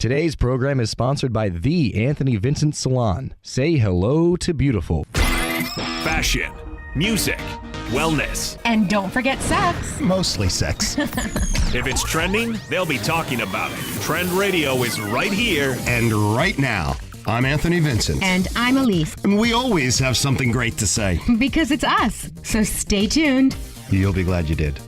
Today's program is sponsored by the Anthony Vincent Salon. Say hello to beautiful. Fashion, music, wellness. And don't forget sex. Mostly sex. If it's trending, they'll be talking about it. Trend Radio is right here. And right now, I'm Anthony Vincent. And I'm Elise. And we always have something great to say. Because it's us. So stay tuned. You'll be glad you did.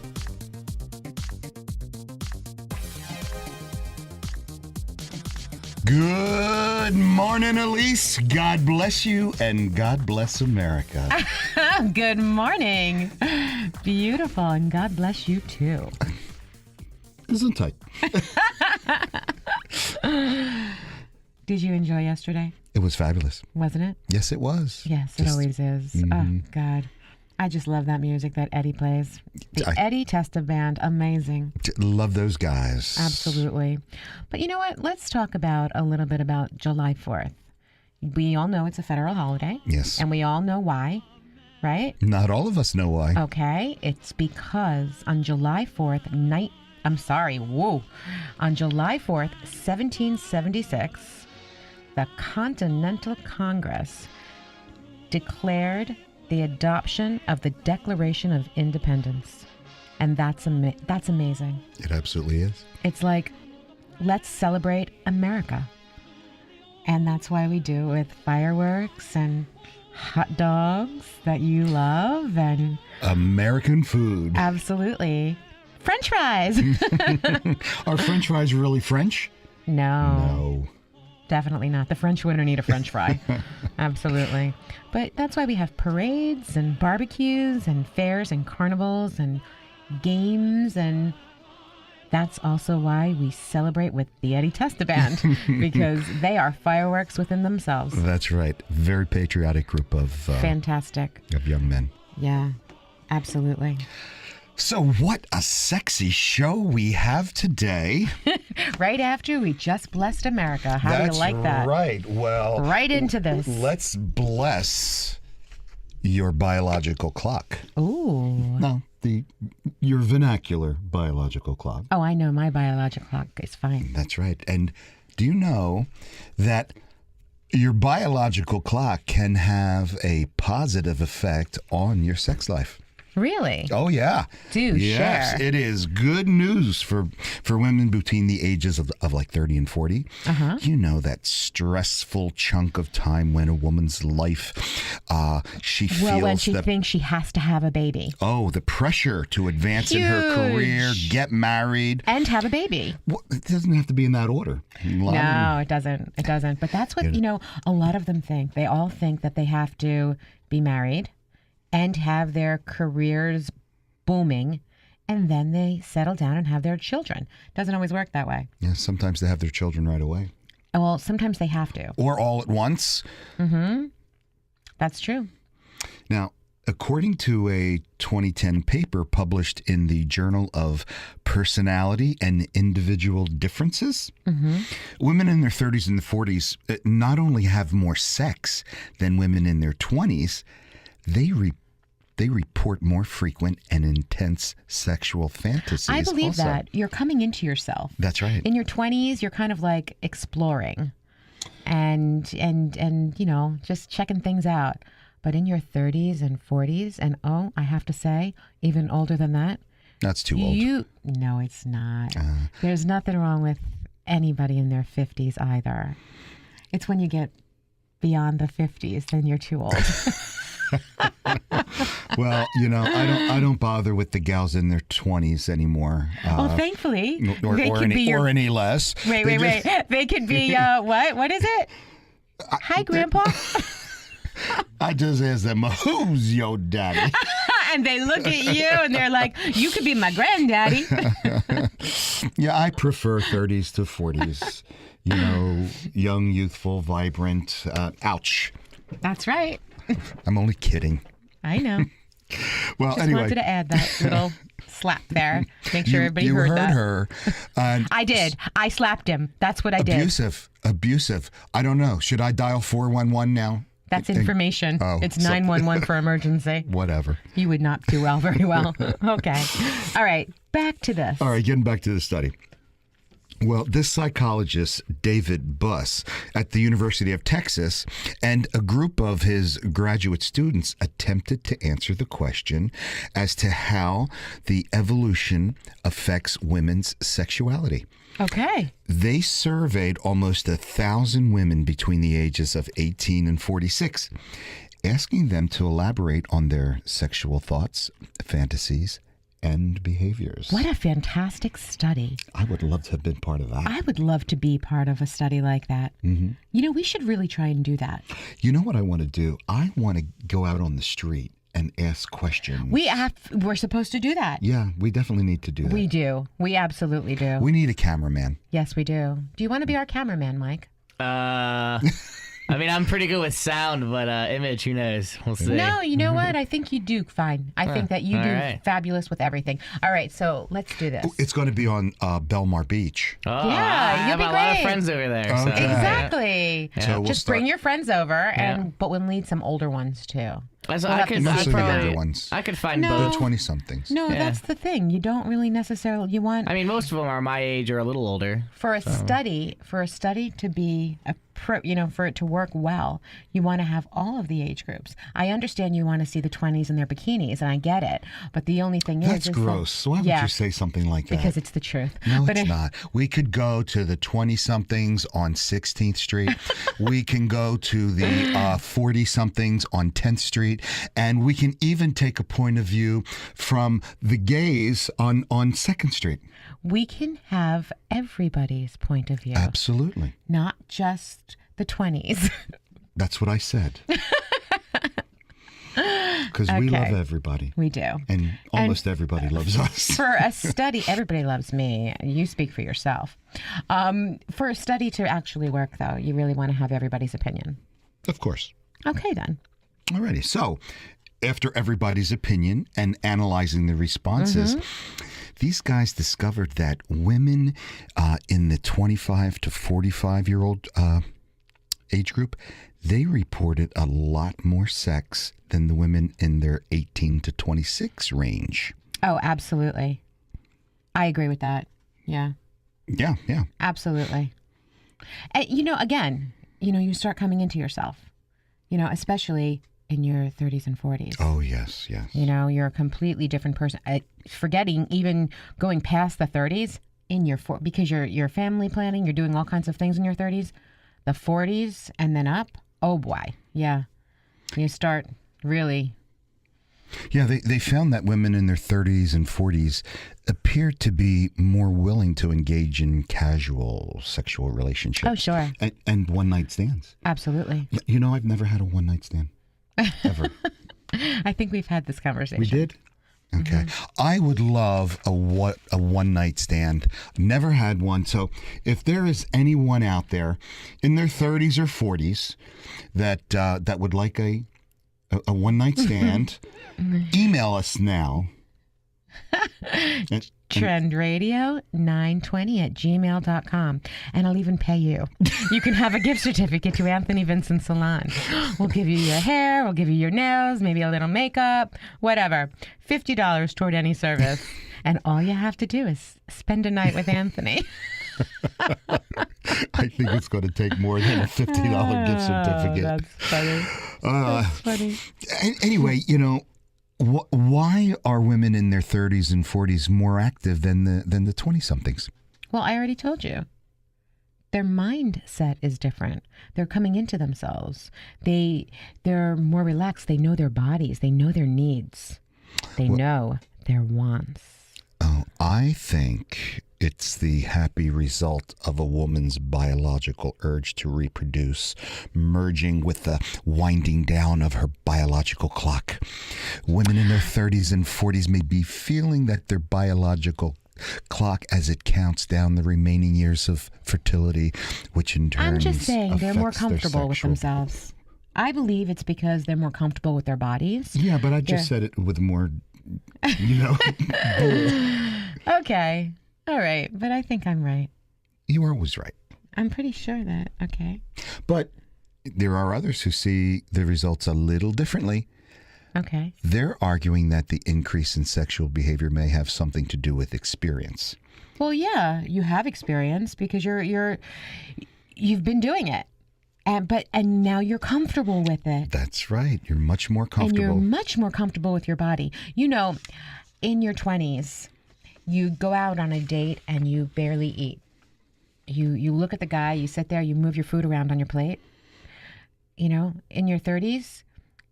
Good morning, Elise. God bless you, and God bless America. Good morning. Beautiful, and God bless you too. Isn't I? Did you enjoy yesterday? It was fabulous. Wasn't it? Yes, it was. Yes, it always is. Oh, God. I just love that music that Eddie plays. The Eddie Testa Band, amazing. Love those guys. Absolutely. But you know what? Let's talk about a little bit about July 4th. We all know it's a federal holiday. Yes. And we all know why, right? Not all of us know why. Okay. It's because on July 4th, on July 4th, 1776, the Continental Congress declared the adoption of the Declaration of Independence. And that's amazing. It absolutely is. It's like, let's celebrate America. And that's why we do with fireworks and hot dogs that you love and American food. Absolutely. French fries. Are French fries really French? No. Definitely not. The French wouldn't eat a French fry. Absolutely. But that's why we have parades and barbecues and fairs and carnivals and games. And that's also why we celebrate with the Eddie Testa Band, because they are fireworks within themselves. That's right. Very patriotic group of fantastic of young men. Yeah, absolutely. So what a sexy show we have today. Right after we just blessed America. How do you like that? That's right. Well, right into this. Let's bless your biological clock. Ooh. No, your vernacular biological clock. Oh, I know. My biological clock is fine. That's right. And do you know that your biological clock can have a positive effect on your sex life? Really? Oh, yeah. Do yes, share. It is good news for women between the ages of like 30 and 40. Uh-huh. You know, that stressful chunk of time when a woman's life, she feels well, when she thinks she has to have a baby. Oh, the pressure to advance in her career, get married. And have a baby. Well, it doesn't have to be in that order. No, it doesn't. It doesn't. But that's what, a lot of them think. They all think that they have to be married and have their careers booming, and then they settle down and have their children. Doesn't always work that way. Yeah, sometimes they have their children right away. Well, sometimes they have to. Or all at once. Mm-hmm. That's true. Now, according to a 2010 paper published in the Journal of Personality and Individual Differences, women in their 30s and 40s not only have more sex than women in their 20s, they report more frequent and intense sexual fantasies. I believe also. that. You're coming into yourself. That's right. In your 20s, you're kind of like exploring and just checking things out. But in your 30s and 40s, and I have to say, even older than that. That's too old. No, it's not. There's nothing wrong with anybody in their 50s either. It's when you get beyond the 50s, then you're too old. Well, I don't bother with the gals in their 20s anymore. Thankfully, or any less. Wait. They could be what is it? Hi, Grandpa. I just asked them, who's your daddy? And they look at you and they're like, you could be my granddaddy. Yeah, I prefer 30s to 40s. Young, youthful, vibrant. Ouch. That's right. I'm only kidding. I know. Well, Just anyway. wanted to add that little slap there. Make sure everybody you heard heard that. her. I did. I slapped him. That's what I did. Abusive. I don't know. Should I dial 411 now? That's information. Oh, it's 911 for emergency. Whatever. You would not do very well. Okay. All right. Back to this. All right. Getting back to the study. Well, this psychologist, David Buss, at the University of Texas, and a group of his graduate students attempted to answer the question as to how the evolution affects women's sexuality. Okay. They surveyed almost 1,000 women between the ages of 18 and 46, asking them to elaborate on their sexual thoughts, fantasies, and behaviors. What a fantastic study. I would love to have been part of that. I would love to be part of a study like that. Mm-hmm. You know, we should really try and do that. You know what I want to do? I want to go out on the street and ask questions. We're supposed to do that. Yeah, we definitely need to do that. We do. We absolutely do. We need a cameraman. Yes, we do. Do you want to be our cameraman, Mike? I mean, I'm pretty good with sound, but image, who knows? We'll see. No, you know what? I think you do fine. I think that you do right. fabulous with everything. All right, so let's do this. It's going to be on Belmar Beach. Oh, Yeah, I you'll have be a lot of great. friends over there. So, Okay. Exactly. So we'll Just start- bring your friends over, but we'll need some older ones too. So We'll I have could, to I Mostly the probably, younger ones. I could find No. The both. 20-somethings. No, Yeah. that's the thing. You don't really necessarily. You want I mean, most of them are my age or a little older. for a study to be for it to work well, you want to have all of the age groups. I understand you want to see the 20s in their bikinis, and I get it. But the only thing That's is gross. So why would you say something like that? Because it's the truth. No, but it's not. We could go to the 20-somethings on 16th Street. We can go to the 40-somethings on 10th Street. And we can even take a point of view from the gays on 2nd Street. we can have everybody's point of view, Absolutely. not just the 20s. That's what I said. Because we Okay. love everybody. We do. And almost everybody loves us. For a study, everybody loves me. You speak for yourself. For a study to actually work, though, you really want to have everybody's opinion. Of course. Okay, then. Alrighty. So, after everybody's opinion and analyzing the responses, these guys discovered that women in the 25 to 45-year-old age group, they reported a lot more sex than the women in their 18 to 26 range. Oh, absolutely. I agree with that. Yeah, Yeah, yeah. absolutely. And, you start coming into yourself, especially in your 30s and 40s. Oh, yes, yes. You're a completely different person. Forgetting even going past the 30s because you're family planning, you're doing all kinds of things in your 30s, the 40s and then up. Oh boy, yeah. You start really. Yeah, they found that women in their 30s and 40s appeared to be more willing to engage in casual sexual relationships. Oh, sure. And one-night stands. Absolutely. I've never had a one-night stand. Ever. I think we've had this conversation. We did? Okay. I would love a one-night stand. Never had one. So if there is anyone out there in their 30s or 40s that would like a one-night stand, email us now. trendradio920@gmail.com, and I'll even pay you. You can have a gift certificate to Anthony Vincent Salon. We'll give you your hair, we'll give you your nails, maybe a little makeup, whatever. $50 toward any service, and all you have to do is spend a night with Anthony. I think it's going to take more than a $50 gift certificate. That's funny. That's funny. Anyway, why are women in their 30s and 40s more active than the 20-somethings? Well, I already told you. Their mindset is different. They're coming into themselves. They're more relaxed. They know their bodies. They know their needs. They know their wants. Oh, I think it's the happy result of a woman's biological urge to reproduce, merging with the winding down of her biological clock. Women in their 30s and 40s may be feeling that their biological clock as it counts down the remaining years of fertility, which in turn I'm just saying they're more affects their comfortable with sexual- themselves. I believe it's because they're more comfortable with their bodies. Yeah, but I just said it with more, Okay. All right. But I think I'm right. You are always right. I'm pretty sure that. Okay. But there are others who see the results a little differently. Okay. They're arguing that the increase in sexual behavior may have something to do with experience. Well, yeah, you have experience because you've been doing it. And now you're comfortable with it. That's right. You're much more And comfortable. you're much more comfortable with your body. You know, in your 20s, you go out on a date and you barely eat. You look at the guy, you sit there, you move your food around on your plate. You know, in your 30s,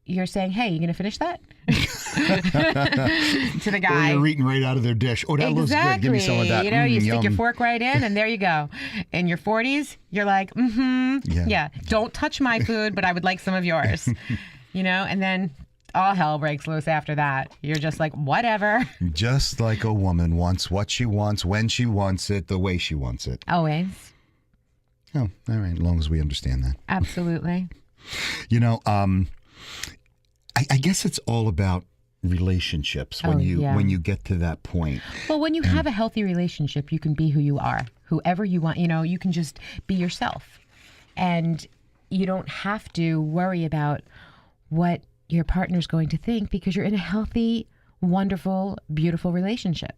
you're saying, "Hey, you gonna finish that?" To the Or guy. you're eating right out of their dish. Oh, that looks good. Give me some of that. You know, you stick your yum. fork right in, and there you go. In your 40s, you're like, yeah. Don't touch my food, but I would like some of yours. You know, and then all hell breaks loose after that. You're just like, whatever. Just like a woman wants what she wants, when she wants it, the way she wants it. Always. Oh, all right. As long as we understand that. Absolutely. You know, I guess it's all about relationships when when you get to that point. Well, when you have a healthy relationship, you can be who you are, whoever you want. You know, you can just be yourself. And you don't have to worry about what your partner's going to think because you're in a healthy, wonderful, beautiful relationship.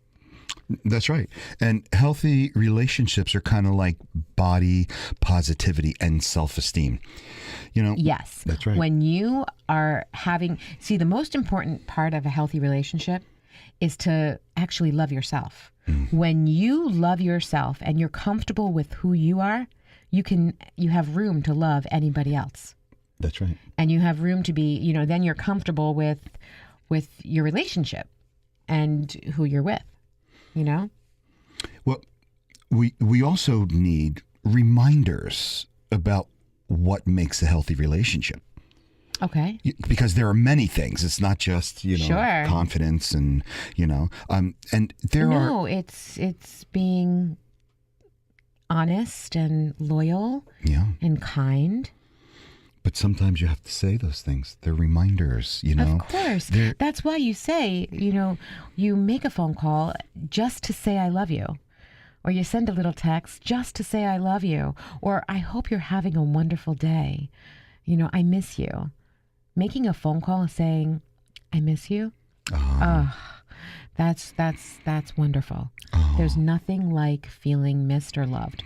That's right. And healthy relationships are kind of like body positivity and self-esteem. You know? Yes. That's right. When you are see, the most important part of a healthy relationship is to actually love yourself. When you love yourself and you're comfortable with who you are, you have room to love anybody else. That's right. And you have room to be, you know, then you're comfortable with your relationship and who you're with, you know? Well, we also need reminders about what makes a healthy relationship. Okay. Because there are many things. It's not just, you know, Sure. confidence and, you know, and there are. No, it's being honest and loyal Yeah. and kind. But sometimes you have to say those things. They're reminders, you know. Of course. They're- That's why you say, you know, you make a phone call just to say I love you. Or you send a little text just to say I love you. Or I hope you're having a wonderful day. You know, I miss you. Making a phone call and saying I miss you. That's wonderful. There's nothing like feeling missed or loved.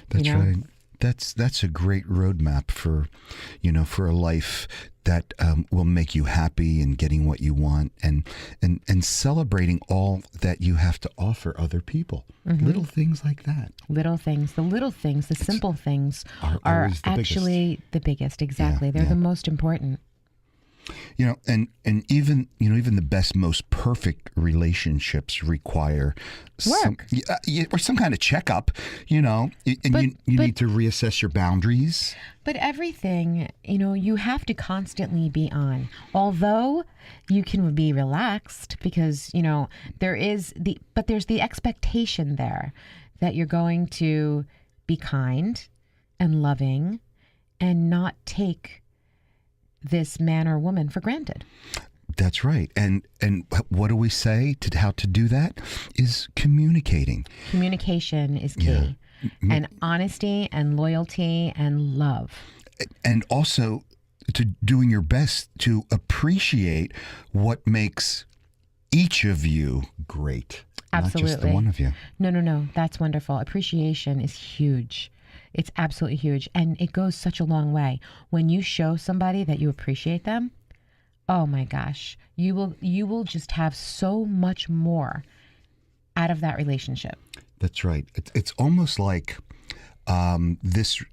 That's you know? right. That's a great roadmap for, you know, for a life that will make you happy and getting what you want and celebrating all that you have to offer other people. Little things like that. Little things, the simple things Are are always the biggest. actually the biggest. Exactly. They're yeah. the most important. You know, and even, you know, even the best, most perfect relationships require Work. or some kind of checkup, you know, and But- you but- need to reassess your boundaries. But everything, you know, you have to constantly be on. Although you can be relaxed because, you know, there's the expectation there that you're going to be kind and loving and not take this man or woman for granted. That's right. And what do we say to how to do that is communicating. Communication is key. And honesty and loyalty and love. And also to doing your best to appreciate what makes each of you great. Not just the Absolutely. one of you. No. That's wonderful. Appreciation is huge. It's absolutely huge. And it goes such a long way. When you show somebody that you appreciate them, oh my gosh, you will just have so much more out of that relationship. That's right. It's almost like this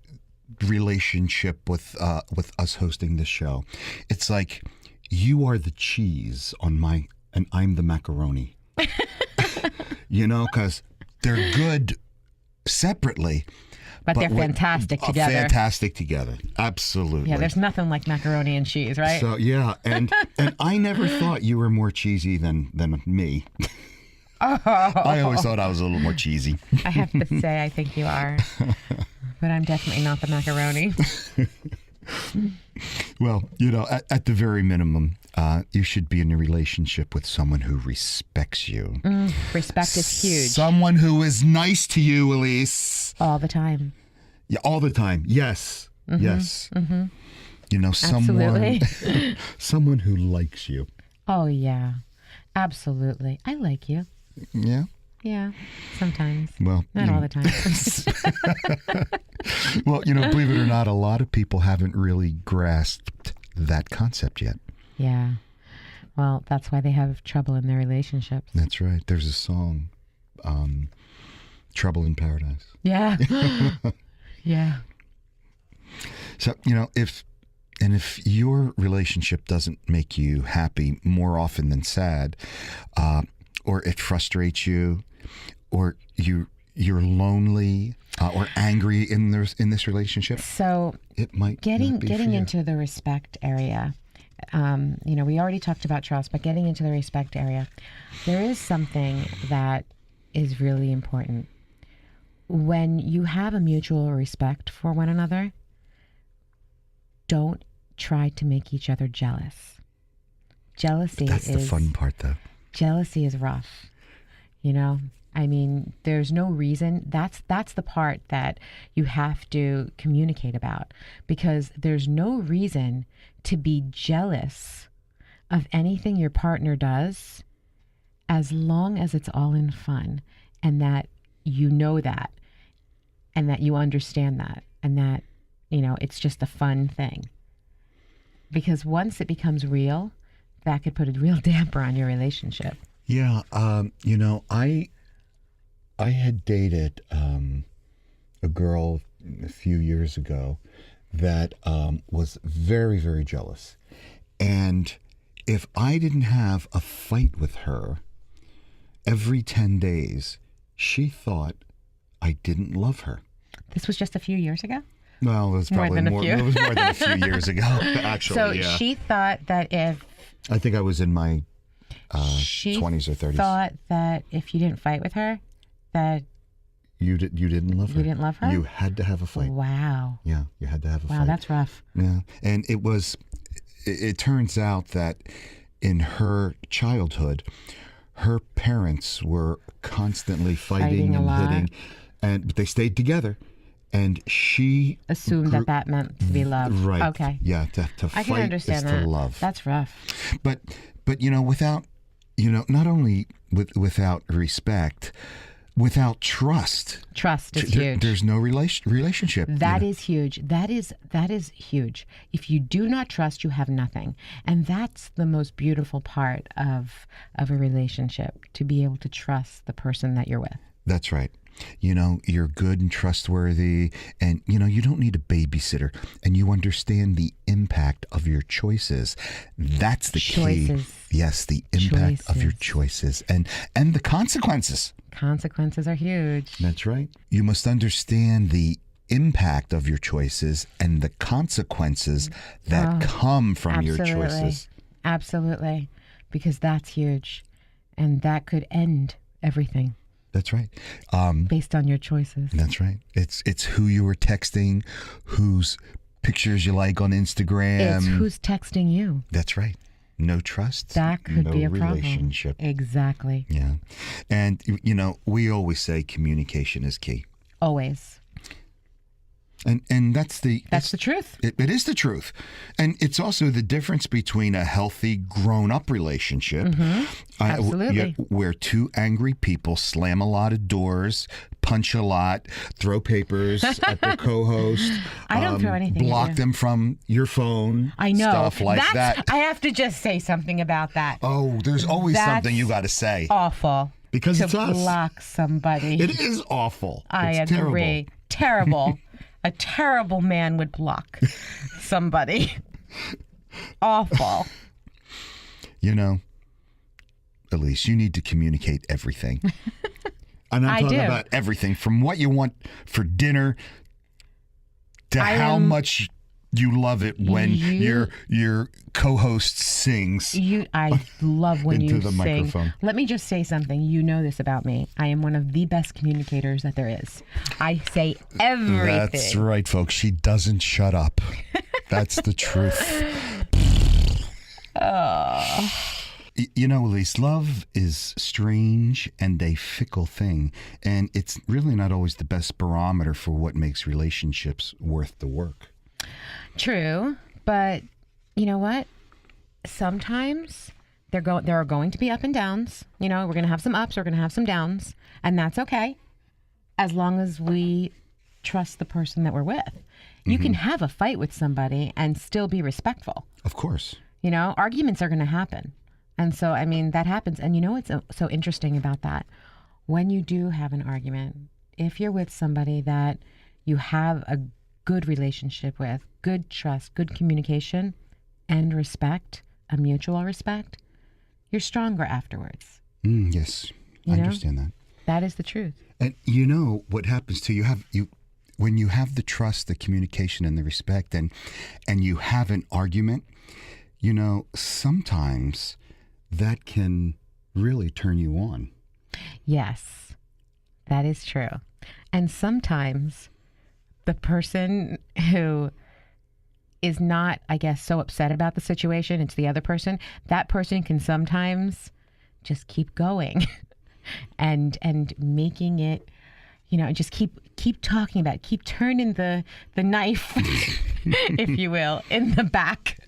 relationship with us hosting this show. It's like you are the cheese and I'm the macaroni. You know, because they're good separately. But they're when- fantastic together. Fantastic together. Absolutely. Yeah, there's nothing like macaroni and cheese, right? So yeah, and I never thought you were more cheesy than me. I always thought I was a little more cheesy. I have to say, I think you are. But I'm definitely not the macaroni. Well, you know, at the very minimum, you should be in a relationship with someone who respects you. Respect is huge. Someone who is nice to you, Elise. All the time. Yeah, all the time. Yes. Yes. You know, Absolutely. someone who likes you. Oh, yeah. Absolutely. I like you. Yeah. Yeah, sometimes. Well, Not all the time. well, believe it or not, a lot of people haven't really grasped that concept yet. Yeah. Well, that's why they have trouble in their relationships. That's right. There's a song, Trouble in Paradise. Yeah. Yeah. So, if your relationship doesn't make you happy more often than sad, or it frustrates you, or you're lonely or angry in this relationship, so it might getting not be for you. into the respect area. We already talked about trust, but getting into the respect area, there is something that is really important. When you have a mutual respect for one another, don't try to make each other jealous. That's the fun part, though. Jealousy is rough. There's no reason. That's the part that you have to communicate about, because there's no reason to be jealous of anything your partner does, as long as it's all in fun, and that you know that, and that you understand that, and that, it's just a fun thing. Because once it becomes real, that could put a real damper on your relationship. Yeah, I had dated a girl a few years ago that was very, very jealous. And if I didn't have a fight with her every 10 days, she thought I didn't love her. This was just a few years ago? Well, it was probably More than a few. It was more than a few years ago, actually. So yeah. she thought that if... I think I was in my she 20s or 30s. thought that if you didn't fight with her, that... You didn't love her. You didn't love her? You had to have a fight. Wow. Yeah, you had to have a fight. Wow, that's rough. Yeah, and it turns out that in her childhood, her parents were constantly fighting a and lot. hitting, but they stayed together, and she Assumed that meant to be loved. Right. Okay. Yeah, to I fight can understand is that. to love. That's rough. But without, not only without respect, without trust. Trust is huge. There's no relationship. That is huge. That is huge. If you do not trust, you have nothing. And that's the most beautiful part of a relationship, to be able to trust the person that you're with. That's right. You're good and trustworthy, and you don't need a babysitter, and you understand the impact of your choices. That's the key. Yes, the impact of your choices and the consequences. Consequences are huge. That's right. You must understand the impact of your choices and the consequences that come from your choices. Absolutely. Because that's huge. And that could end everything. That's right. Based on your choices. That's right. It's who you were texting, whose pictures you like on Instagram. It's who's texting you. That's right. No trust. That could be a relationship. Problem. Exactly. Yeah. And, we always say communication is key. Always. And that's the truth. It is the truth. And it's also the difference between a healthy grown-up relationship. Mm-hmm. Absolutely. Where two angry people slam a lot of doors, punch a lot, throw papers at their co-host. I don't throw anything block at you. them from your phone. I know. Stuff like that. I have to just say something about that. Oh, there's always something you got to say. Awful. Because it's us. To block somebody. It is awful. I It's agree. Terrible. A terrible man would block somebody. Awful. Elise, you need to communicate everything. And I'm talking about everything, from what you want for dinner to how much you love it when your co-host sings. I love when into you the sing. microphone. Let me just say something. You know this about me. I am one of the best communicators that there is. I say everything. That's right, folks. She doesn't shut up. That's the truth. Elise, love is strange and a fickle thing, and it's really not always the best barometer for what makes relationships worth the work. True, but you know what? Sometimes there are going to be up and downs. You know, we're going to have some ups, we're going to have some downs, and that's okay, as long as we trust the person that we're with. You can have a fight with somebody and still be respectful. Of course. You know, arguments are going to happen. And so, I mean, that happens. And you know what's so interesting about that? When you do have an argument, if you're with somebody that you have a good relationship with, good trust, good communication, and respect, a mutual respect, you're stronger afterwards. Yes, I understand that. That is the truth. And you know what happens to you when you have the trust, the communication, and the respect, and you have an argument, you know, sometimes that can really turn you on. Yes, that is true. And sometimes the person who is not, I guess, so upset about the situation, it's the other person, that person can sometimes just keep going and making it, you know, just keep talking about it, keep turning the knife, if you will, in the back.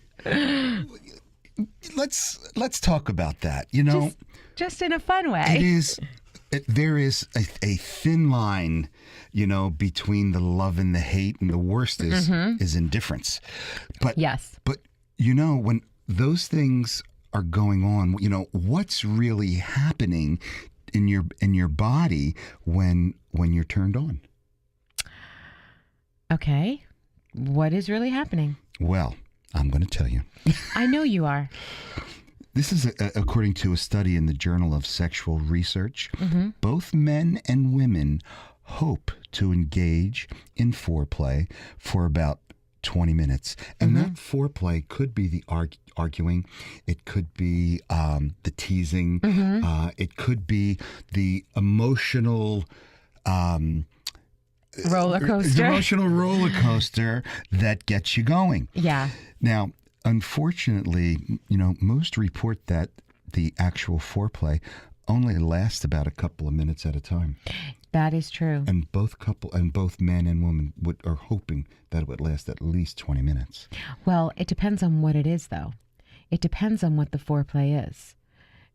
Let's talk about that. You know, just in a fun way. There is a thin line, you know, between the love and the hate, and the worst is indifference. But yes, but you know, when those things are going on, you know, what's really happening in your body when you're turned on? Okay, what is really happening? Well, I'm going to tell you. I know you are. This is according to a study in the Journal of Sexual Research. Both men and women hope to engage in foreplay for about 20 minutes. And that foreplay could be the arguing. It could be the teasing. It could be the emotional roller coaster. Emotional roller coaster that gets you going. Yeah. Now, unfortunately, you know, most report that the actual foreplay only lasts about a couple of minutes at a time. That is true. And both men and women are hoping that it would last at least 20 minutes. Well, it depends on what it is, though. It depends on what the foreplay is.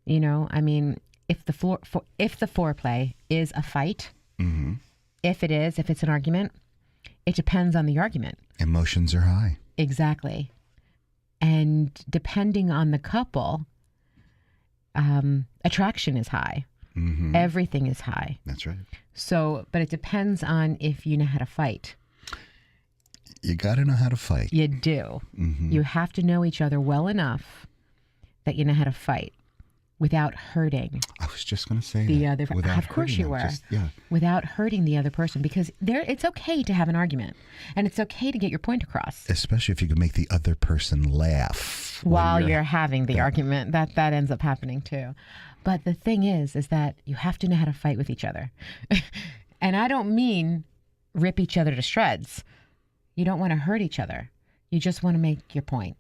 You know, I mean, if the foreplay is a fight, if it's an argument, it depends on the argument. Emotions are high. Exactly. And depending on the couple, attraction is high. Everything is high. That's right. So, but it depends on if you know how to fight. You got to know how to fight. You do. You have to know each other well enough that you know how to fight without hurting. I was just going to say the that. other. Without of course you hurting them. were. Without hurting the other person, because it's okay to have an argument, and it's okay to get your point across. Especially if you can make the other person laugh while you're having the argument. That ends up happening too. But the thing is that you have to know how to fight with each other. And I don't mean rip each other to shreds. You don't want to hurt each other. You just want to make your point.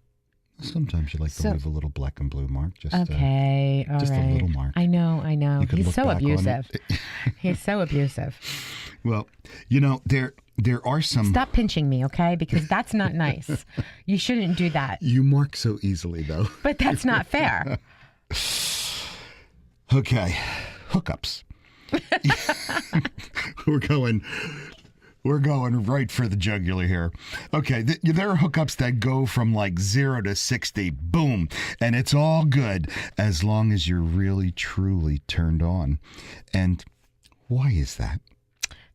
Sometimes you like to leave a little black and blue mark. Just okay, all just right. a little mark. I know. He's so abusive. He's so abusive. Well, you know, there are some... Stop pinching me, okay? Because that's not nice. You shouldn't do that. You mark so easily, though. But that's not fair. Okay, hookups. We're going right for the jugular here. Okay, there are hookups that go from like 0 to 60, boom, and it's all good as long as you're really, truly turned on. And why is that?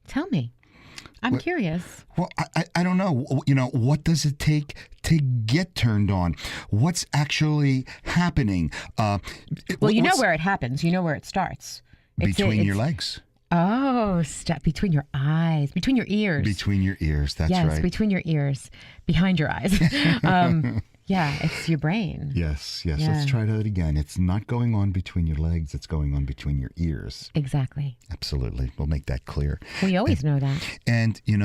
Tell me. I'm curious. Well, I don't know. You know, what does it take to get turned on? What's actually happening? Well, you know where it happens. You know where it starts. Between your legs. Oh, between your eyes, between your ears. Between your ears, that's right. Yes, between your ears, behind your eyes. Yeah, it's your brain. Yes. Let's try that again. It's not going on between your legs. It's going on between your ears. Exactly. Absolutely. We'll make that clear. We always know that. And, you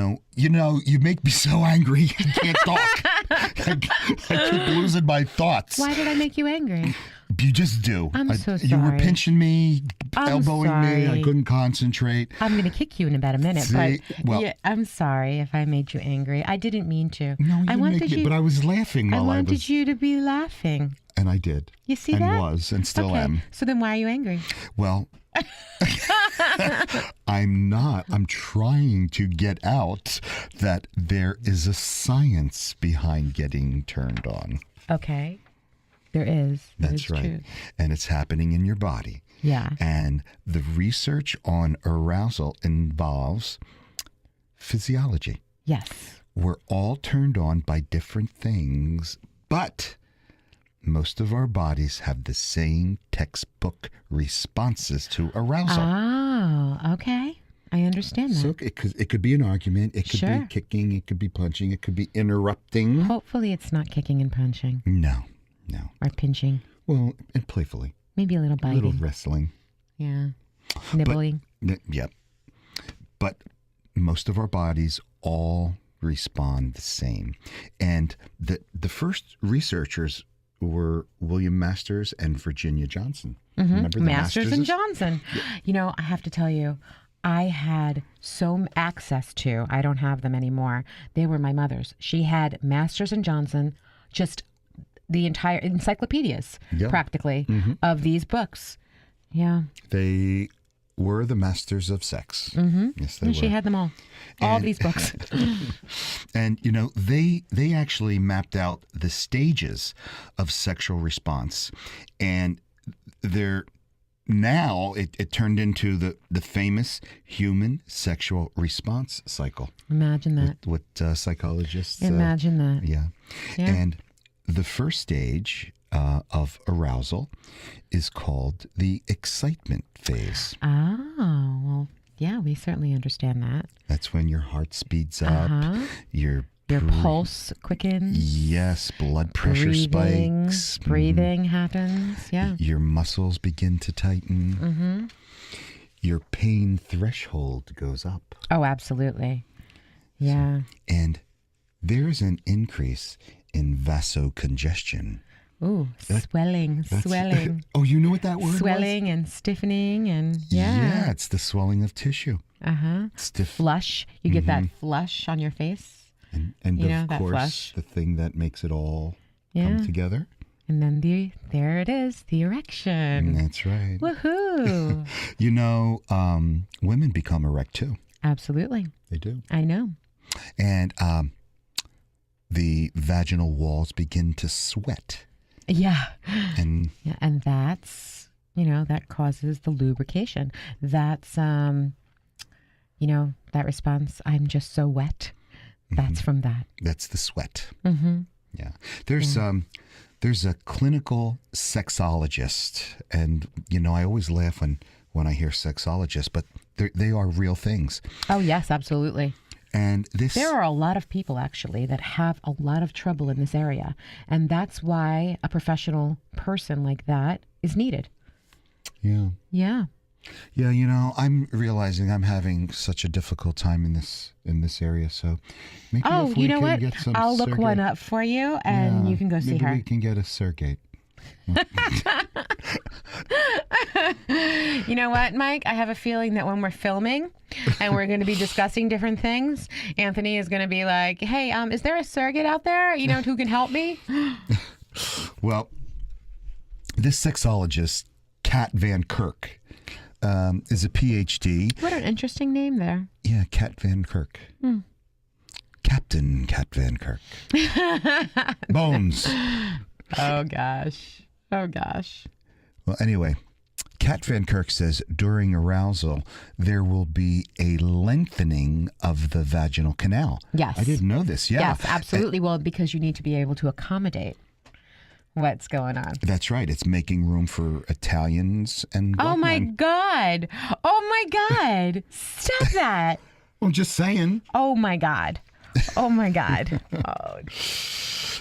make me so angry. I can't talk. I keep losing my thoughts. Why did I make you angry? You just do. I'm so sorry. You were pinching me, elbowing me. I sorry. couldn't concentrate. I'm going to kick you in about a minute. See? But yeah, I'm sorry if I made you angry. I didn't mean to. No, you I didn't wanted make me, you, but I was laughing I while I was... wanted you to be laughing. And I did. You see and that? Was and still Okay. am. So then why are you angry? Well, I'm not. I'm trying to get out that there is a science behind getting turned on. Okay. There is. That That's is right. true. And it's happening in your body. Yeah. And the research on arousal involves physiology. Yes. We're all turned on by different things, but most of our bodies have the same textbook responses to arousal. Oh, okay. I understand that. So it could be an argument, it could Sure. be kicking, it could be punching, it could be interrupting. Hopefully it's not kicking and punching No. or pinching. Well, and playfully. Maybe a little A biting. little wrestling. Yeah. Nibbling. Yep. But most of our bodies all respond the same. And the first researchers were William Masters and Virginia Johnson. Remember the Masters and Masterses? Johnson. You know, I have to tell you, I had access to, I don't have them anymore. They were my mother's. She had Masters and Johnson, just the entire encyclopedias, Yeah. practically, of these books. Yeah. They were the masters of sex. Yes, they And were. she had them all. All And- these books. And you know, they actually mapped out the stages of sexual response, and they're now it turned into the famous human sexual response cycle. Imagine that. What psychologists? Imagine that. Yeah. Yeah. And the first stage of arousal is called the excitement phase. Oh, well, yeah, we certainly understand that. That's when your heart speeds up, Uh-huh. your Your bre- pulse quickens. Yes, blood pressure breathing, spikes. Breathing happens. Yeah. Your muscles begin to tighten. Mm-hmm. Your pain threshold goes up. Oh, absolutely. Yeah. And there's an increase in vasocongestion. Ooh, swelling. Oh, you know what that word Swelling and stiffening and was? yeah. It's the swelling of tissue. Uh-huh. Stiff. Flush. You get that flush on your face. And You know, of that course, flush. the thing that makes it all Yeah. come together. And then there it is, the erection. That's right. Woohoo. You know, women become erect too. Absolutely. They do. I know. And the vaginal walls begin to sweat. Yeah. And Yeah, and that's, that causes the lubrication. That's, that response, I'm just so wet. That's from that. that's the sweat. Mm-hmm. Yeah. There's a clinical sexologist, and I always laugh when I hear sexologist, but they are real things. Oh, yes, absolutely. And this There are a lot of people, actually, that have a lot of trouble in this area. And that's why a professional person like that is needed. Yeah. Yeah. Yeah, I'm realizing I'm having such a difficult time in this area, so maybe Oh, if we you know can what? get some I'll look surrogate- one up for you, and Yeah, you can go see maybe her. we can get a surrogate. You know what, Mike? I have a feeling that when we're filming and we're going to be discussing different things, Anthony is going to be like, hey, is there a surrogate out there, who can help me? Well, this sexologist, Kat Van Kirk, is a PhD. What an interesting name there. Yeah, Kat Van Kirk. Captain Kat Van Kirk. Bones. Oh, gosh. Oh, gosh. Well, anyway, Kat Van Kirk says during arousal, there will be a lengthening of the vaginal canal. Yes. I didn't know this. Yeah. Yes, absolutely. Well, because you need to be able to accommodate what's going on. That's right. It's making room for Italians and Oh, black my men. God. Oh, my God. Stop that. I'm just saying. Oh, my God. Oh, my God. Oh,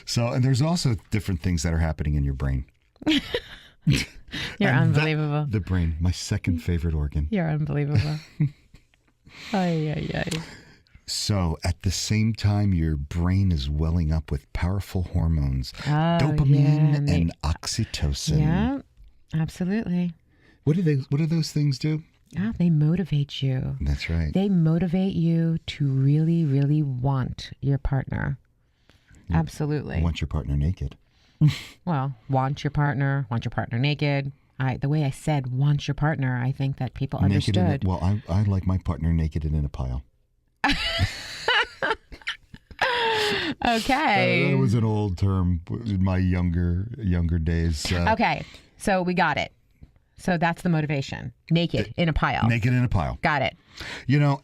So, and there's also different things that are happening in your brain. you're And unbelievable. The brain, my second favorite organ. You're unbelievable. Ay, ay, ay. So at the same time, your brain is welling up with powerful hormones, Oh, dopamine yeah, and oxytocin. Yeah, absolutely. What do those things do? Yeah, they motivate you. That's right. They motivate you to really, really want your partner. Absolutely. Want your partner naked. Well, want your partner naked. The way I said want your partner, I think that people Naked understood. I like my partner naked and in a pile. Okay. That was an old term in my younger days. Okay. So we got it. So that's the motivation. Naked in a pile. Naked in a pile. Got it.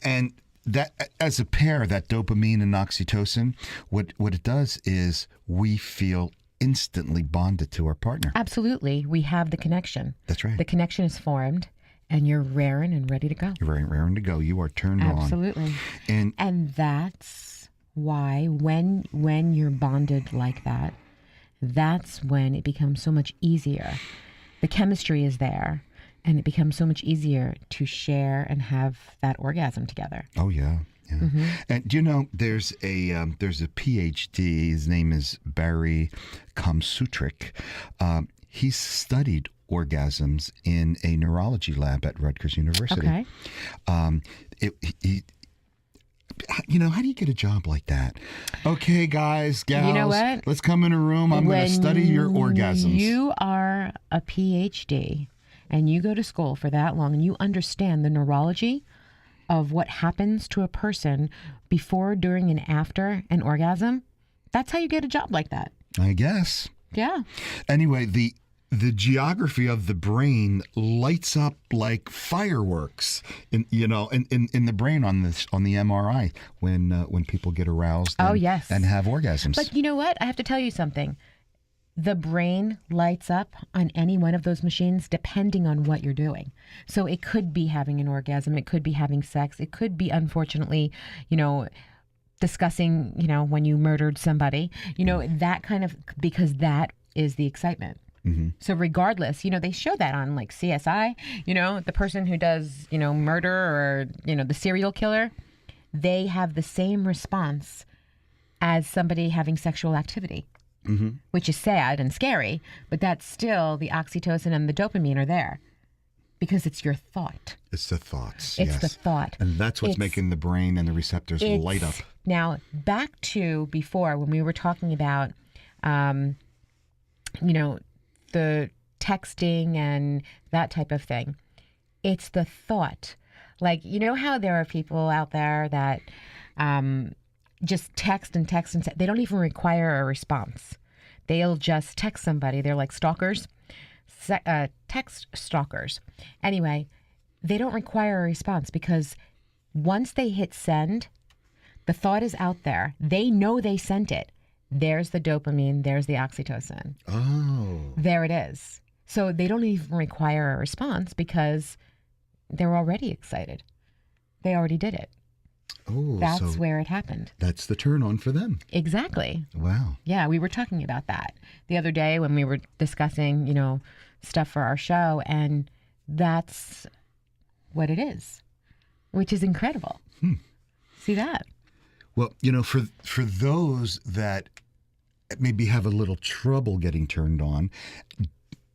And that as a pair, that dopamine and oxytocin, what it does is we feel instantly bonded to our partner. Absolutely. We have the connection. That's right. The connection is formed and you're raring and ready to go. You're raring to go. You are turned on. Absolutely. And that's why when you're bonded like that, that's when it becomes so much easier. The chemistry is there and it becomes so much easier to share and have that orgasm together. Oh, yeah. And do you know there's a PhD, his name is Barry Komsutrik. He's studied orgasms in a neurology lab at Rutgers University. Okay. How do you get a job like that? Okay, guys, gals, You know what? Let's come in a room. I'm going to study your orgasms. You are a PhD and you go to school for that long and you understand the neurology of what happens to a person before, during, and after an orgasm. That's how you get a job like that. I guess. Yeah. Anyway, the geography of the brain lights up like fireworks in the brain on the MRI when people get aroused Oh, yes. and have orgasms. But you know what? I have to tell you something. The brain lights up on any one of those machines depending on what you're doing. So it could be having an orgasm. It could be having sex. It could be, unfortunately, discussing, when you murdered somebody, that kind of, because that is the excitement. Mm-hmm. So regardless, they show that on like CSI, the person who does, murder or, the serial killer, they have the same response as somebody having sexual activity. Mm-hmm. Which is sad and scary, but that's still the oxytocin and the dopamine are there because it's your thought. It's the thoughts. It's yes. the thought. And that's what's making the brain and the receptors light up. Now, back to before when we were talking about, the texting and that type of thing. It's the thought. Like, how there are people out there that just text and text and they don't even require a response. They'll just text somebody. They're like stalkers, text stalkers. Anyway, they don't require a response because once they hit send, the thought is out there. They know they sent it. There's the dopamine. There's the oxytocin. Oh. There it is. So they don't even require a response because they're already excited. They already did it. Oh, that's where it happened. That's the turn on for them. Exactly. Wow. Yeah, we were talking about that the other day when we were discussing, stuff for our show, and that's what it is, which is incredible. See that? Well, for those that maybe have a little trouble getting turned on,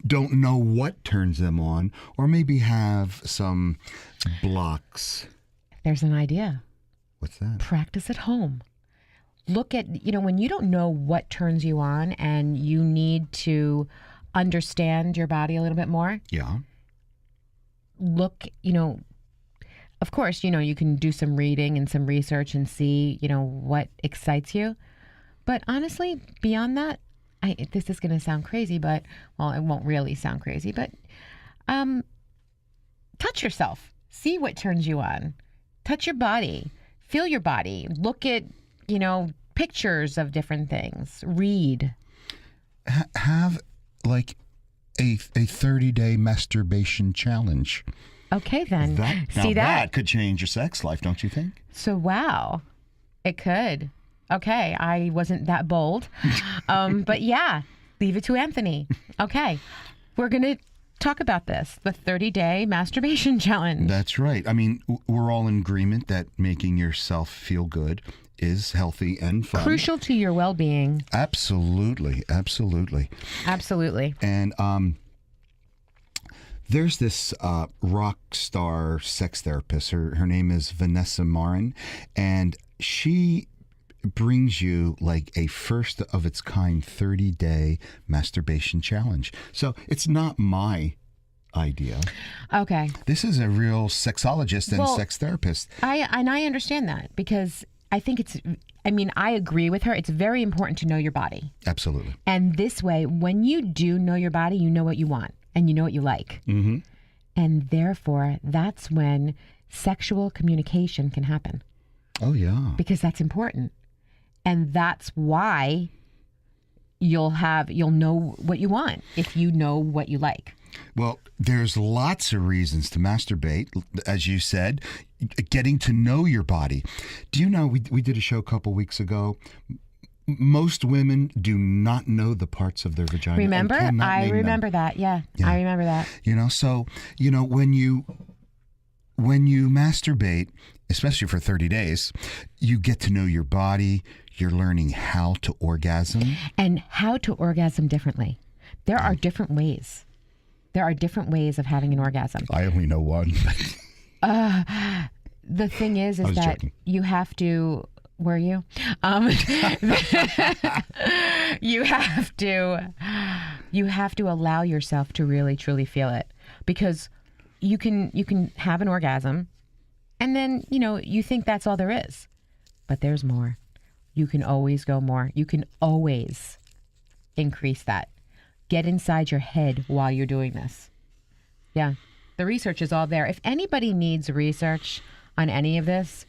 don't know what turns them on, or maybe have some blocks. There's an idea. What's that? Practice at home. Look at, when you don't know what turns you on and you need to understand your body a little bit more. Yeah. Look, of course, you can do some reading and some research and see, what excites you. But honestly, beyond that, this is going to sound crazy, but, well, it won't really sound crazy, but touch yourself. See what turns you on. Touch your body. Feel your body. Look at, pictures of different things. Read. Have like a 30-day masturbation challenge. Okay, then. That could change your sex life, don't you think? So, wow. It could. Okay, I wasn't that bold. But yeah, leave it to Anthony. Okay, we're going to talk about this, the 30-day masturbation challenge. That's right. I mean, we're all in agreement that making yourself feel good is healthy and fun. Crucial to your well-being. Absolutely. Absolutely. Absolutely. And there's this rock star sex therapist. Her name is Vanessa Marin, and she brings you like a first of its kind 30-day masturbation challenge. So it's not my idea. Okay. This is a real sexologist and sex therapist. I understand that because I think I agree with her. It's very important to know your body. Absolutely. And this way, when you do know your body, you know what you want and you know what you like. Mm-hmm. And therefore, that's when sexual communication can happen. Oh, yeah. Because that's important. And that's why you'll know what you want if you know what you like. Well, there's lots of reasons to masturbate, as you said, getting to know your body. Do you know, we did a show a couple weeks ago. Most women do not know the parts of their vagina. Remember? I remember them. that. Yeah, I remember that. So, when you masturbate, especially for 30 days, you get to know your body. You're learning how to orgasm. And how to orgasm differently. There are different ways. There are different ways of having an orgasm. I only know one. The thing is that joking. You have to. Were you? You have to allow yourself to really truly feel it, because you can have an orgasm, and then you think that's all there is, but there's more. You can always go more. You can always increase that. Get inside your head while you're doing this. Yeah. The research is all there. If anybody needs research on any of this,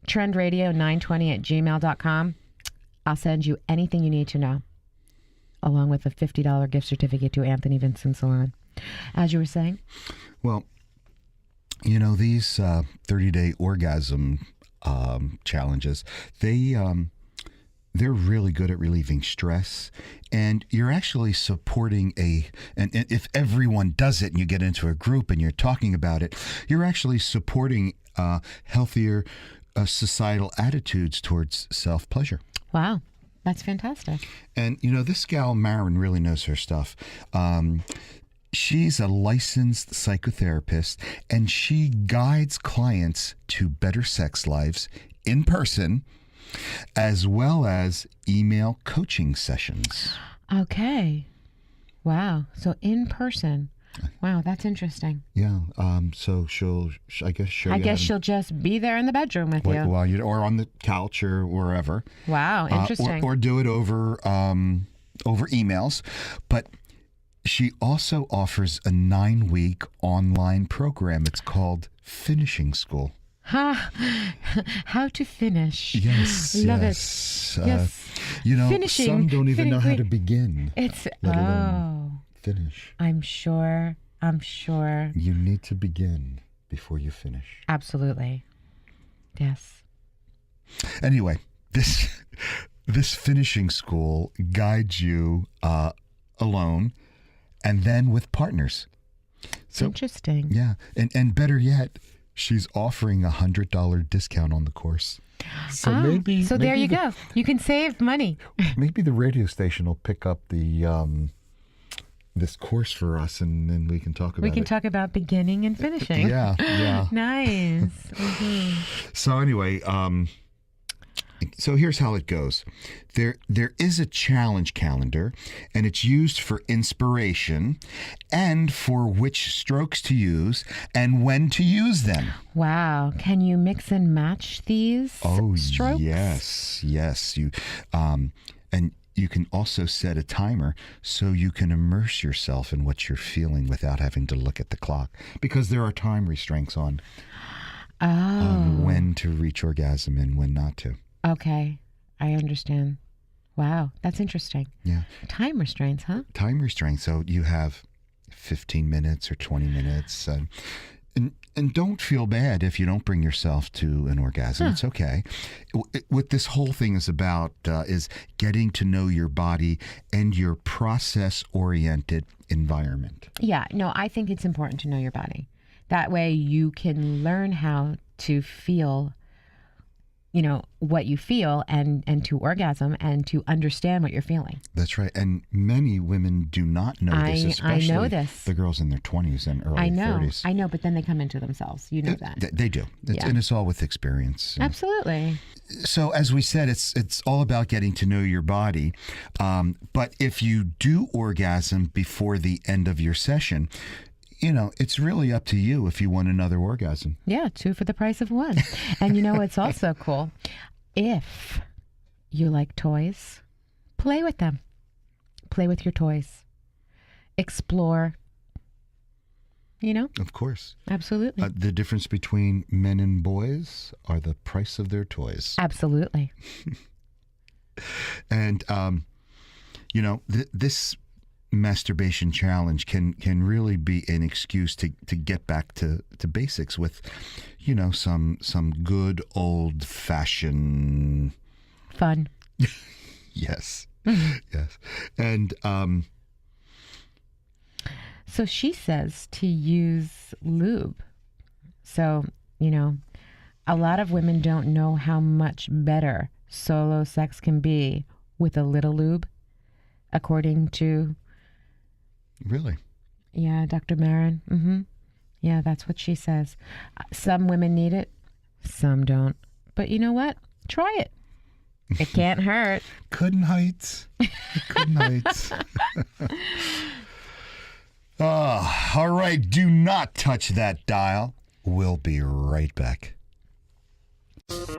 trendradio920@gmail.com. I'll send you anything you need to know, along with a $50 gift certificate to Anthony Vincent Salon. As you were saying? Well, these 30-day orgasm challenges, they're really good at relieving stress, and you're actually supporting and if everyone does it and you get into a group and you're talking about it, you're actually supporting healthier societal attitudes towards self-pleasure. Wow, that's fantastic. And, this gal, Marin, really knows her stuff. She's a licensed psychotherapist, and she guides clients to better sex lives in person, as well as email coaching sessions. Okay. Wow. So in person. Wow, that's interesting. Yeah. So she'll just be there in the bedroom with you. While or on the couch or wherever. Wow, interesting. Or do it over emails. But she also offers a 9-week online program. It's called Finishing School. How to finish. Yes. Love yes. it. Yes. Finishing. Some don't even know how to begin. Let alone finish. I'm sure. You need to begin before you finish. Absolutely. Yes. Anyway, this finishing school guides you alone and then with partners. So, interesting. Yeah. And better yet, she's offering a $100 discount on the course. So there you go. You can save money. Maybe the radio station will pick up the this course for us, and then we can talk about it. We can talk about beginning and finishing. Yeah. Nice. Mm-hmm. So anyway, so here's how it goes. There is a challenge calendar, and it's used for inspiration and for which strokes to use and when to use them. Wow. Can you mix and match these strokes? Yes. You and you can also set a timer so you can immerse yourself in what you're feeling without having to look at the clock, because there are time restraints on when to reach orgasm and when not to. Okay, I understand. Wow, that's interesting. Yeah. Time restraints, huh? Time restraints. So you have 15 minutes or 20 minutes. And don't feel bad if you don't bring yourself to an orgasm. It's okay. What this whole thing is about is getting to know your body and your process-oriented environment. Yeah, no, I think it's important to know your body. That way you can learn how to feel, what you feel and to orgasm and to understand what you're feeling. That's right. And many women do not know this, especially I know this. The girls in their 20s and early 30s. I know, but then they come into themselves. You know that. They do. And it's all with experience. Absolutely. So as we said, it's all about getting to know your body. But if you do orgasm before the end of your session, it's really up to you if you want another orgasm. Yeah, 2 for the price of 1. And it's also cool. If you like toys, play with them. Play with your toys. Explore. Of course. Absolutely. The difference between men and boys are the price of their toys. Absolutely. And, this masturbation challenge can really be an excuse to get back to basics with, some good old fashioned fun. Yes. Yes. And, so she says to use lube. So, a lot of women don't know how much better solo sex can be with a little lube, according to... Really? Yeah, Dr. Marin. Mm-hmm. Yeah, that's what she says. Some women need it, some don't. But you know what? Try it. It can't hurt. Couldn't heights. Couldn't heights. Oh, all right. Do not touch that dial. We'll be right back.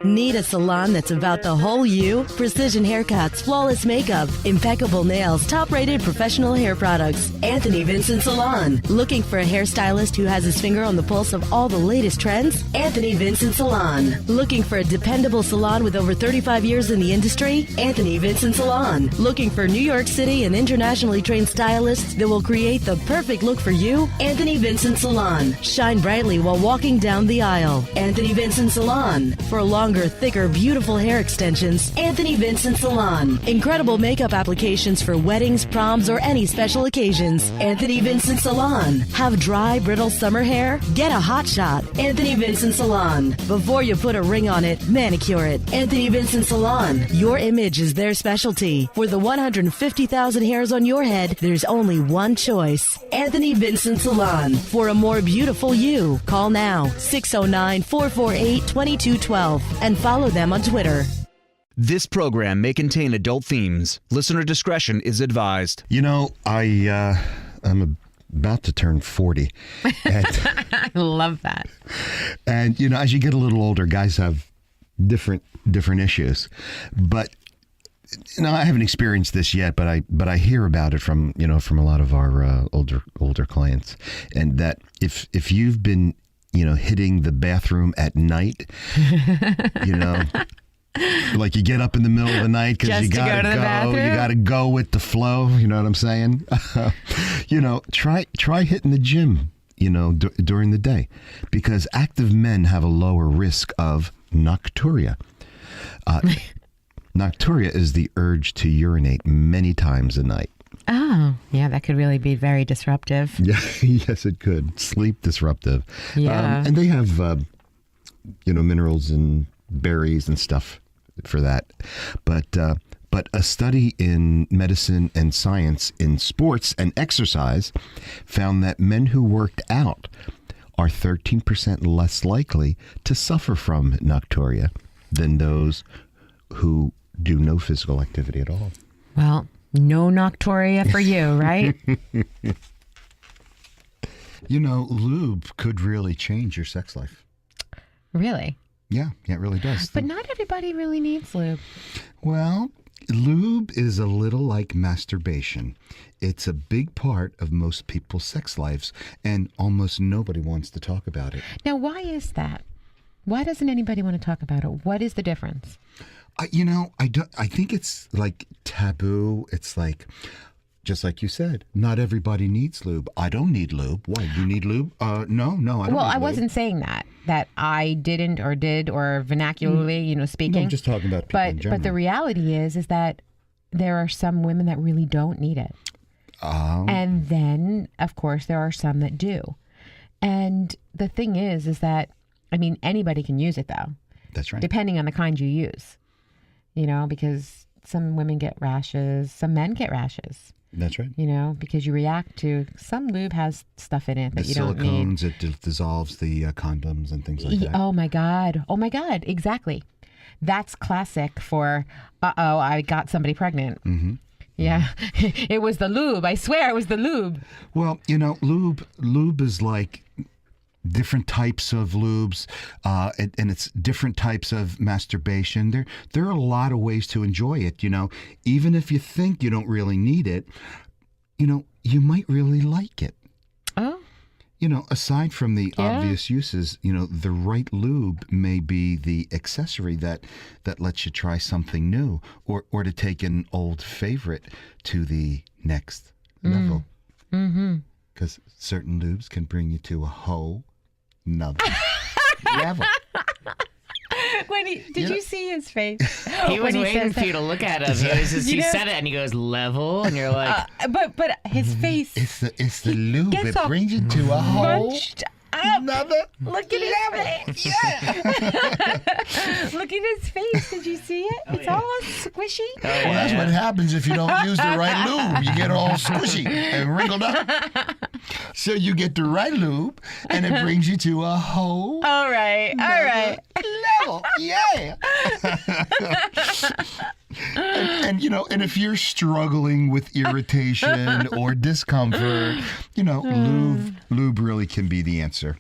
Need a salon that's about the whole you? Precision haircuts, flawless makeup, impeccable nails, top-rated professional hair products. Anthony Vincent Salon. Looking for a hairstylist who has his finger on the pulse of all the latest trends? Anthony Vincent Salon. Looking for a dependable salon with over 35 years in the industry? Anthony Vincent Salon. Looking for New York City and internationally trained stylists that will create the perfect look for you? Anthony Vincent Salon. Shine brightly while walking down the aisle. Anthony Vincent Salon. For longer, thicker, beautiful hair extensions, Anthony Vincent Salon. Incredible makeup applications for weddings, proms, or any special occasions. Anthony Vincent Salon. Have dry, brittle summer hair? Get a hot shot. Anthony Vincent Salon. Before you put a ring on it, manicure it. Anthony Vincent Salon. Your image is their specialty. For the 150,000 hairs on your head, there's only one choice. Anthony Vincent Salon. For a more beautiful you, call now 609-448-2212 and follow them on Twitter. This program may contain adult themes. Listener discretion is advised. I'm about to turn 40. And, I love that. And, as you get a little older, guys have different issues. But, I haven't experienced this yet, but I hear about it from a lot of our older clients. And that if you've been hitting the bathroom at night, like you get up in the middle of the night because you gotta go. You gotta go with the flow. You know what I'm saying? Try hitting the gym. During the day, because active men have a lower risk of nocturia. Nocturia is the urge to urinate many times a night. Oh, yeah, that could really be very disruptive. Yeah, yes, it could. Sleep disruptive. Yeah. And they have, minerals and berries and stuff for that. But a study in medicine and science in sports and exercise found that men who worked out are 13% less likely to suffer from nocturia than those who do no physical activity at all. Well, no nocturia for you, right? Lube could really change your sex life. Really? Yeah, it really does. But not everybody really needs lube. Well, lube is a little like masturbation. It's a big part of most people's sex lives, and almost nobody wants to talk about it. Now, why is that? Why doesn't anybody want to talk about it? What is the difference? I think it's like taboo. It's like, just like you said, not everybody needs lube. I don't need lube. Why? You need lube? No, I don't. Well, I wasn't saying that I didn't or did or vernacularly, speaking. No, I'm just talking about people in general. But the reality is that there are some women that really don't need it. And then, of course, there are some that do. And the thing is that, anybody can use it, though. That's right. Depending on the kind you use. Because some women get rashes, some men get rashes. That's right. Because you react to, some lube has stuff in it that you don't need. Silicones, it dissolves the condoms and things like that. Oh my God, exactly. that's classic for, I got somebody pregnant. Mm-hmm. Yeah. It was the lube. I swear it was the lube. Well, lube is like different types of lubes, and it's different types of masturbation. There are a lot of ways to enjoy it. Even if you think you don't really need it, you might really like it. Oh. Aside from the obvious uses, the right lube may be the accessory that lets you try something new, or to take an old favorite to the next level. Mm-hmm. Because certain lubes can bring you to a whole nother level. Did you see his face? He was waiting for you to look at him. He said it and he goes, level, and you're like, but his face. It's the lube. It gets brings you to a whole bunched up. another. Look at his face. Yeah. Look at his face. Did you see it? It's all squishy. Well, that's what happens if you don't use the right lube. You get all squishy and wrinkled up. So you get the right lube, and it brings you to a whole All right. level. Yeah. And if you're struggling with irritation or discomfort, lube really can be the answer.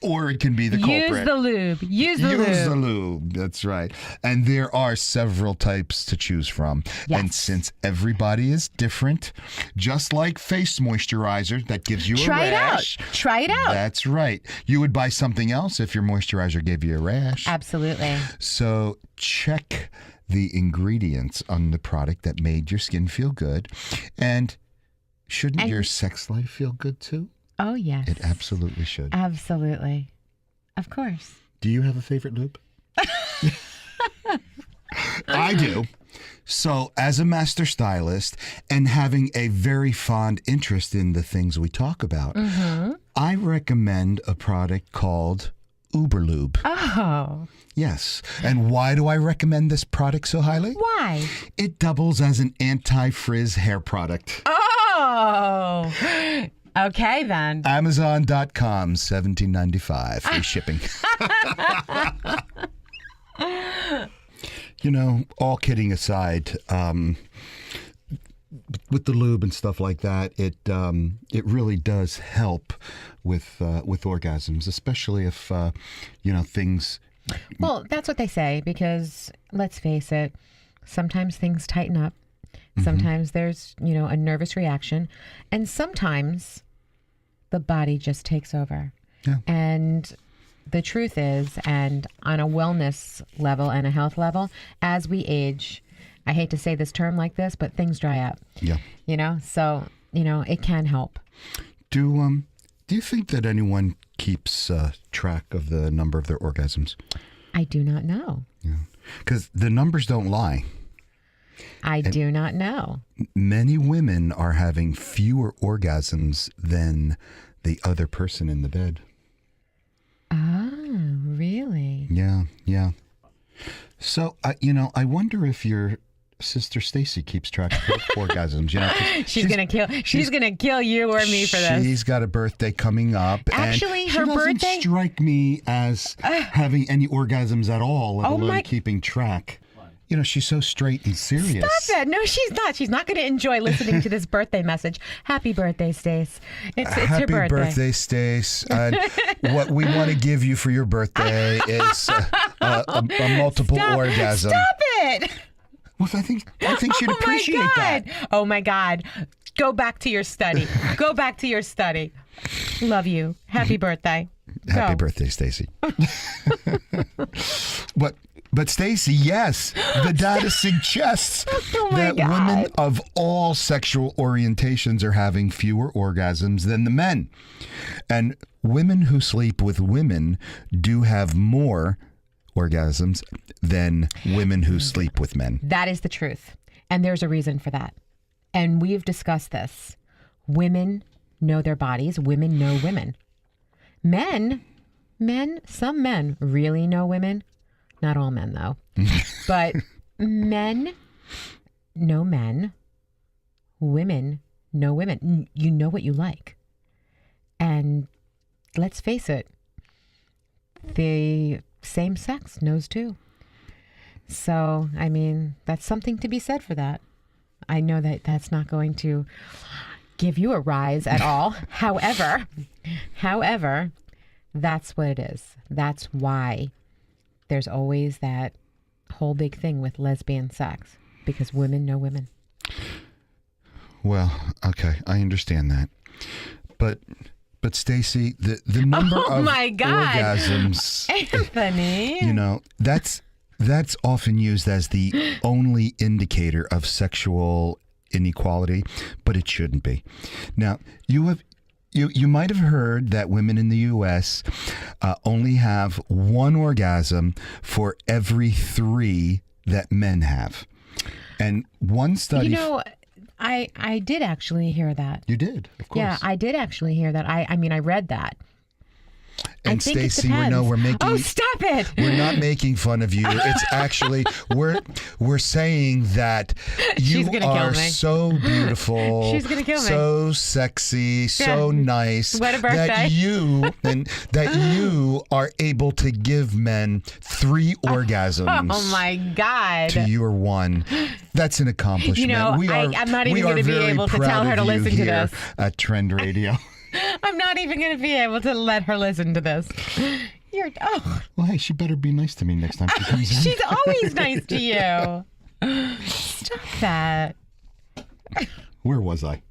Or it can be the culprit. Use the lube. Use the lube. That's right. And there are several types to choose from. Yes. And since everybody is different, just like face moisturizer that gives you a Try rash. Try it out. That's right. You would buy something else if your moisturizer gave you a rash. Absolutely. So check the ingredients on the product that made your skin feel good. And shouldn't your sex life feel good too? Oh, yes. It absolutely should. Absolutely. Of course. Do you have a favorite lube? I do. So, as a master stylist and having a very fond interest in the things we talk about, I recommend a product called Uberlube. Oh. Yes. And why do I recommend this product so highly? Why? It doubles as an anti-frizz hair product. Oh. Okay, then. Amazon.com, $17.95, free shipping. All kidding aside, with the lube and stuff like that, it really does help with orgasms, especially if things. Well, that's what they say, because let's face it, sometimes things tighten up. Sometimes there's, a nervous reaction, and sometimes the body just takes over. Yeah. And the truth is, and on a wellness level and a health level, as we age, I hate to say this term like this, but things dry up. Yeah. So, it can help. Do you think that anyone keeps track of the number of their orgasms? I do not know. Yeah. Because the numbers don't lie. I do not know. Many women are having fewer orgasms than the other person in the bed. Ah, really? Yeah. So, I wonder if your sister Stacy keeps track of her orgasms. She's gonna kill you or me for this. She's got a birthday coming up. Actually, and her she birthday doesn't strike me as having any orgasms at all, let alone keeping track. She's so straight and serious. Stop it. No, she's not. She's not going to enjoy listening to this birthday message. Happy birthday, Stace. It's your birthday. Happy birthday, Stace. And what we want to give you for your birthday is a multiple orgasm. Stop it. Well, I think she'd appreciate that. Oh, my God. Go back to your study. Go back to your study. Love you. Happy birthday. Happy birthday, Stacy. But Stacy, yes, the data suggests that women of all sexual orientations are having fewer orgasms than the men. And women who sleep with women do have more orgasms than women who sleep with men. That is the truth. And there's a reason for that. And we've discussed this. Women know their bodies. Women know women. Some men really know women. Not all men, though. But men know men. Women know women. You know what you like. And let's face it, the same sex knows too. So, I mean, that's something to be said for that. I know that that's not going to give you a rise at all. However, that's what it is. That's why there's always that whole big thing with lesbian sex, because women know women. Well, okay, I understand that. But Stacy, the number of my God. orgasms, Anthony. you know, that's often used as the only indicator of sexual inequality, but it shouldn't be. Now, you might have heard that women in the U.S. Only have one orgasm for every 3 that men have. And one study... You know, I did actually hear that. You did, of course. Yeah, I did actually hear that. I mean, I read that. And I think it Stacy, depends. we're making... Oh, stop it! We're not making fun of you. It's actually we're saying that you are me. so beautiful. She's gonna kill me. So sexy, so nice. What a birthday. that you are able to give men 3 orgasms. Oh my God. To your 1. That's an accomplishment. You know, I'm not even going to be able to tell her to listen to this at Trend Radio. I'm not even going to be able to let her listen to this. Well, hey, she better be nice to me next time she comes in. She's always nice to you. Stop that. Where was I?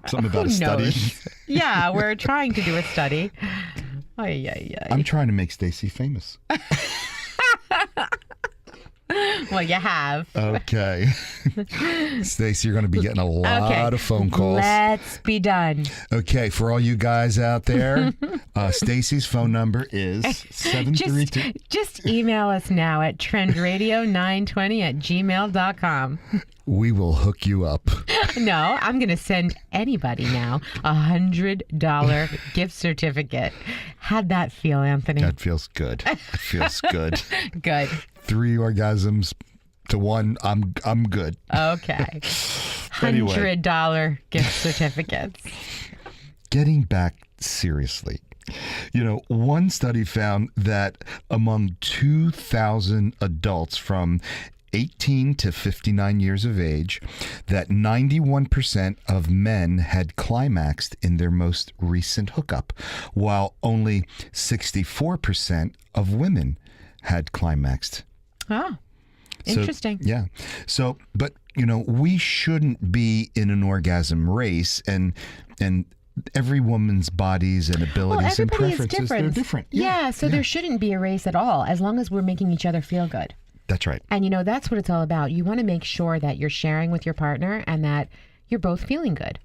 Something about a Who study. knows? Yeah, we're trying to do a study. Ay, ay, ay. I'm trying to make Stacy famous. Well, you have. Okay. Stacy, you're going to be getting a lot of phone calls. Let's be done. Okay, for all you guys out there, Stacy's phone number is 732. Just email us now at trendradio920@gmail.com. We will hook you up. No, I'm going to send anybody now a $100 gift certificate. How'd that feel, Anthony? That feels good. It feels good. Good. 3 orgasms to 1. I'm good. Okay. Anyway. $100 gift certificates. Getting back seriously, you know, one study found that among 2,000 adults from 18 to 59 years of age, that 91% of men had climaxed in their most recent hookup, while only 64% of women had climaxed. Oh, interesting. Yeah. So, but, you know, we shouldn't be in an orgasm race, and every woman's bodies and abilities and preferences, they're different. Yeah, so there shouldn't be a race at all, as long as we're making each other feel good. That's right. And, you know, that's what it's all about. You want to make sure that you're sharing with your partner and that you're both feeling good.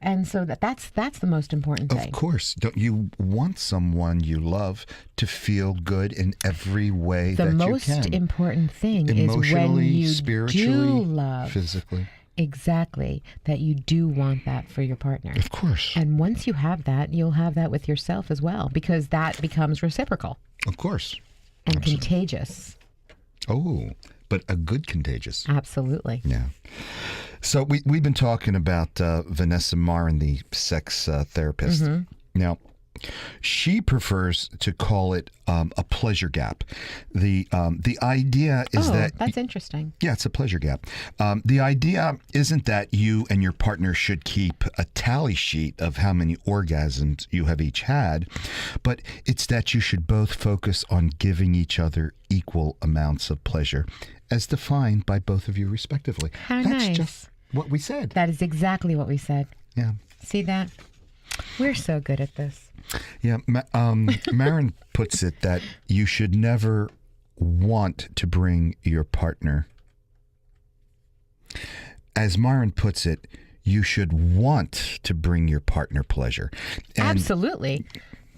And so that's the most important thing. Of course. Don't you want someone you love to feel good in every way that you can? The most important thing is when emotionally, you spiritually, do love. physically. Exactly. That you do want that for your partner. Of course. And once you have that, you'll have that with yourself as well, because that becomes reciprocal. Of course. And contagious. Oh, but a good contagious. Absolutely. Yeah. So we've been talking about Vanessa Marin, the sex therapist. Mm-hmm. Now, she prefers to call it a pleasure gap. The idea is that's interesting. Yeah, it's a pleasure gap. The idea isn't that you and your partner should keep a tally sheet of how many orgasms you have each had, but it's that you should both focus on giving each other equal amounts of pleasure, as defined by both of you respectively. How That's nice. just what we said. That is exactly what we said. Yeah. See that? We're so good at this. Yeah. Marin puts it that you should never want to bring your partner. As Marin puts it, you should want to bring your partner pleasure. And Absolutely.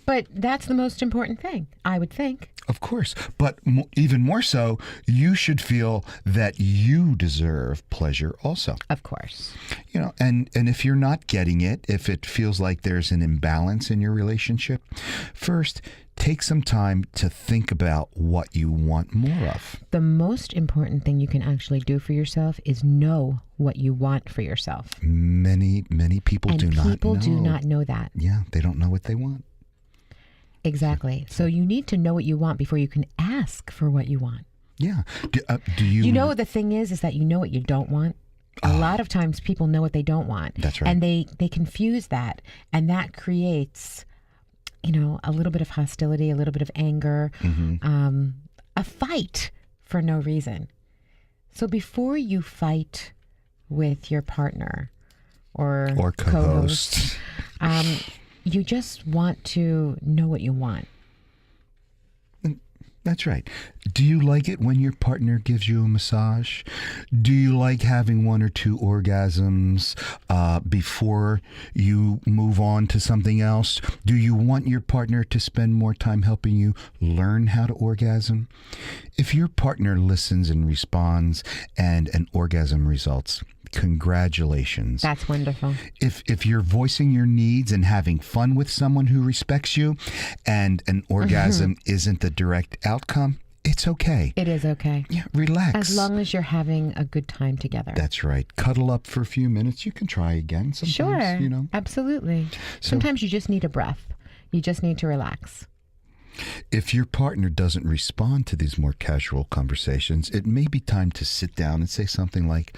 But that's the most important thing, I would think. Of course. But even more so, you should feel that you deserve pleasure also. Of course. You know, and if you're not getting it, if it feels like there's an imbalance in your relationship, first, take some time to think about what you want more of. The most important thing you can actually do for yourself is know what you want for yourself. Many people And do not know. people do not know that. Yeah, they don't know what they want. Exactly. So you need to know what you want before you can ask for what you want. Yeah. Do you? You know, the thing is that you know what you don't want. A lot of times people know what they don't want. That's right. And they confuse that. And that creates, a little bit of hostility, a little bit of anger, a fight for no reason. So before you fight with your partner or co-host, you just want to know what you want. That's right. Do you like it when your partner gives you a massage? Do you like having 1 or 2 orgasms before you move on to something else? Do you want your partner to spend more time helping you learn how to orgasm? If your partner listens and responds and an orgasm results, congratulations. That's wonderful. If you're voicing your needs and having fun with someone who respects you and an orgasm isn't the direct outcome, it's okay. It is okay. Yeah, relax. As long as you're having a good time together. That's right. Cuddle up for a few minutes. You can try again sometimes, Sure. Absolutely. Sometimes you just need a breath. You just need to relax. If your partner doesn't respond to these more casual conversations, it may be time to sit down and say something like,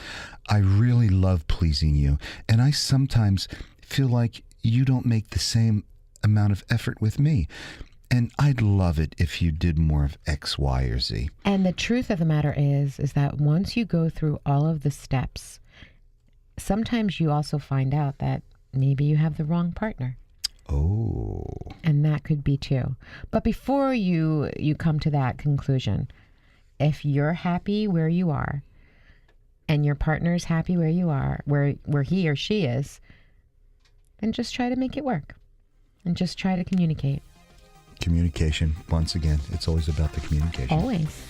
I really love pleasing you, and I sometimes feel like you don't make the same amount of effort with me. And I'd love it if you did more of X, Y, or Z. And the truth of the matter is that once you go through all of the steps, sometimes you also find out that maybe you have the wrong partner. Oh. And that could be too. But before you come to that conclusion, if you're happy where you are and your partner's happy where you are, where he or she is, then just try to make it work and just try to communicate. Communication. Once again, it's always about the communication. Always.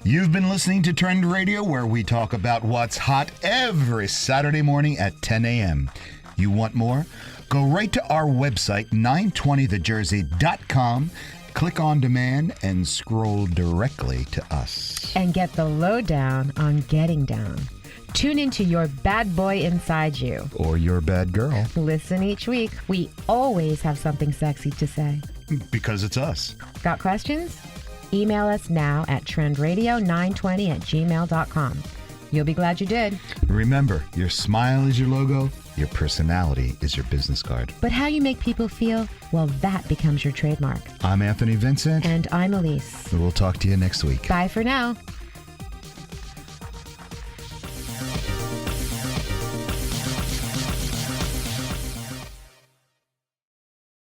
You've been listening to Trend Radio, where we talk about what's hot every Saturday morning at 10 a.m. You want more? Go right to our website, 920thejersey.com, click on demand, and scroll directly to us. And get the lowdown on getting down. Tune into your bad boy inside you. Or your bad girl. Listen each week. We always have something sexy to say. Because it's us. Got questions? Email us now at trendradio920@gmail.com. You'll be glad you did. Remember, your smile is your logo, your personality is your business card. But how you make people feel, well, that becomes your trademark. I'm Anthony Vincent. And I'm Elise. We'll talk to you next week. Bye for now.